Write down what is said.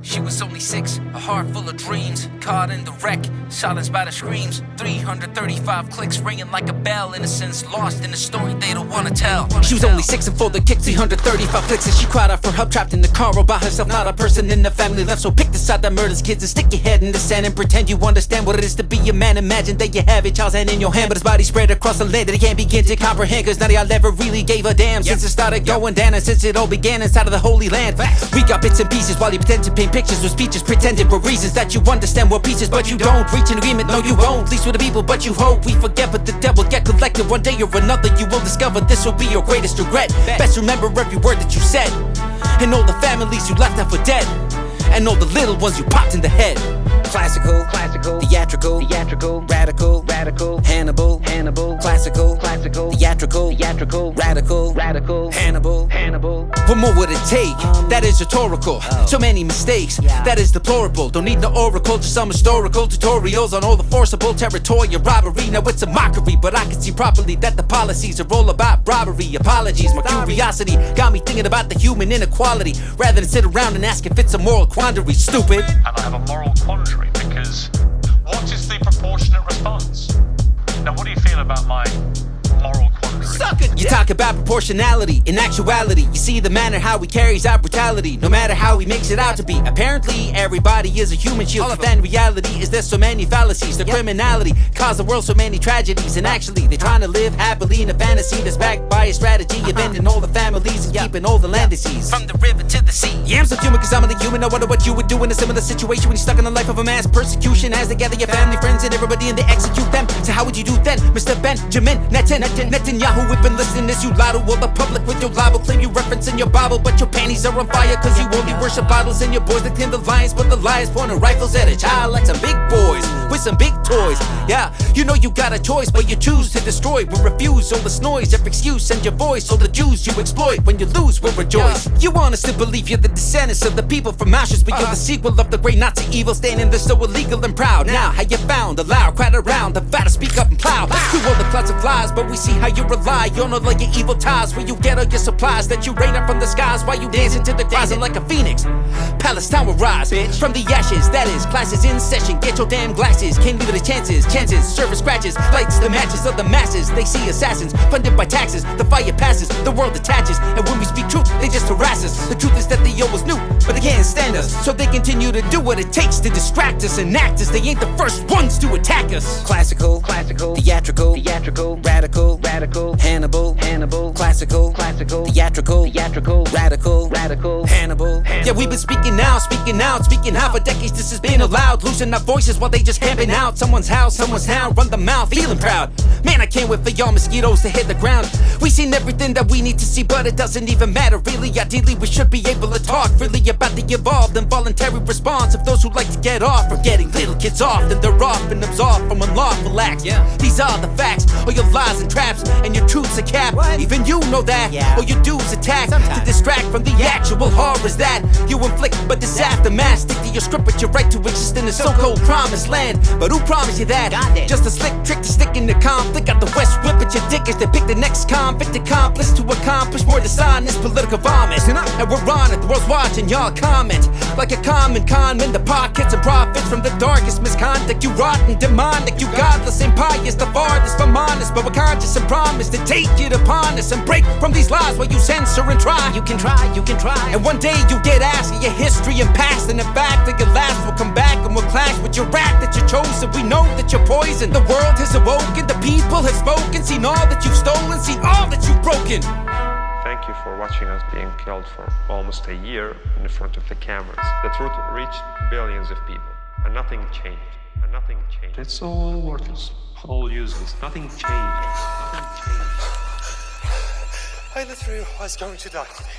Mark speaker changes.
Speaker 1: She was only 6, a heart full of dreams, caught in the wreck, silenced by the screams. 335 clicks ringing like a bell, innocence lost in a story they don't wanna tell.
Speaker 2: She was only 6 and for the kick, 335 clicks, and she cried out for help, trapped in the car all by herself, not a person in the family left. So pick the side that murders kids and stick your head in the sand and pretend you understand what it is to be a man. Imagine that you have a child's hand in your hand, but his body spread across the land that he can't begin to comprehend, cause none of y'all ever really gave a damn since it started going down, and since it all began inside of the Holy Land. We got bits and pieces while you pretend to paint pictures with speeches pretended for reasons that you understand what pieces, but you don't reach an agreement, no you won't. Least with the people, but you hope we forget, but the devil get collected. One day or another you will discover this will be your greatest regret. Best remember every word that you said, and all the families you left out for dead, and all the little ones you popped in the head. Classical, theatrical, radical, Hannibal, classical, theatrical, radical, Hannibal. What more would it take? That is rhetorical. So many mistakes, that is deplorable. Don't need no oracle, just some historical tutorials on all the forcible territorial robbery. Now it's a mockery, but I can see properly that the policies are all about robbery. Apologies, my curiosity got me thinking about the human inequality, rather than sit around and ask if it's a moral quandary. Stupid.
Speaker 3: And I have a moral quandary, because what is the proportionate response? Now, what do you feel about my moral quandary?
Speaker 2: You talk about proportionality. In actuality, you see the manner how he carries out brutality, no matter how he makes it out to be. Apparently, everybody is a human shield, but then reality is there's so many fallacies. The criminality caused the world so many tragedies, and actually they're trying to live happily in a fantasy that's backed by a strategy of ending all the families and keeping all the land disease
Speaker 1: From the river to the sea.
Speaker 2: Yeah, I'm so human cause I'm only human. I wonder what you would do in a similar situation when you're stuck in the life of a mass persecution, as they gather your family, friends, and everybody and they execute them. So how would you do then, Mr. Benjamin Netanyahu? We've been listening as you lie to all the public with your libel. Claim you reference in your Bible, but your panties are on fire cause you only worship idols, and your boys that tame the lions, but the lions pointing rifles at a child like some big boys with some big toys. Yeah, you know you got a choice, but you choose to destroy. We'll refuse all this noise, every excuse and your voice. All the Jews you exploit, when you lose we'll rejoice. You honestly believe you're the descendants of the people from Auschwitz, but you're the sequel of the great Nazi evil, standing there so illegal and proud. Now how you found a loud crowd around, the fat to speak up and plow through all the clouds of lies, but we see how you rely on all of your evil ties, where you get all your supplies that you rain up from the skies while you dance into the closet like a phoenix. Palestine will rise from the ashes, that is classes in session. Get your damn glasses, can't leave it to chances, service scratches, lights the matches of the masses. They see assassins funded by taxes, the fire passes, the world attaches, and when we speak truth they just harass us. The truth is that they always knew, but they can't stand us, so they continue to do what it takes to distract us and act as they ain't the first ones to attack us. Classical, theatrical, radical, Hannibal, classical, theatrical, radical, Hannibal. Yeah, we've been speaking out for decades. This has been allowed, losing our voices while they just camping out. Someone's house, someone's town, run the mouth, feeling proud. Man, I can't wait for y'all mosquitoes to hit the ground. We seen everything that we need to see, but it doesn't even matter really. Ideally, we should be able to talk really about the evolved and voluntary response of those who like to get off for getting little kids off. Then they're off and absolved from unlawful acts. These are the facts, all your lies and traps, and your truth's a cap. Even you know that. All you do is attack to distract from the actual horrors that you inflict. But this aftermath, stick to your script with your right to exist in the so-called promised land. But who promised you that? Just a slick trick to stick in the conflict. Got the West whip at your dick as they pick the next convict accomplice to accomplish more dishonest political vomit. And we're on it, the world's watching, y'all comment like a common conman. The pockets and profits from the darkest misconduct. You rotten, demonic, you godless, impious, the farthest from honest. But we're conscious and promise to take it upon us and break from these lies while you censor and try. You can try. And one day you get asked of your history and past, and in fact that your last will come back and will clash with your act that you chose. And we know that you're poison. The world has awoken, the people have spoken, seen all that you've stolen, seen all that you've broken.
Speaker 4: Thank you for watching us being killed for almost a year in front of the cameras. The truth reached billions of people, and nothing changed. It's all worthless, all useless. Nothing changed.
Speaker 5: I literally was going to die today.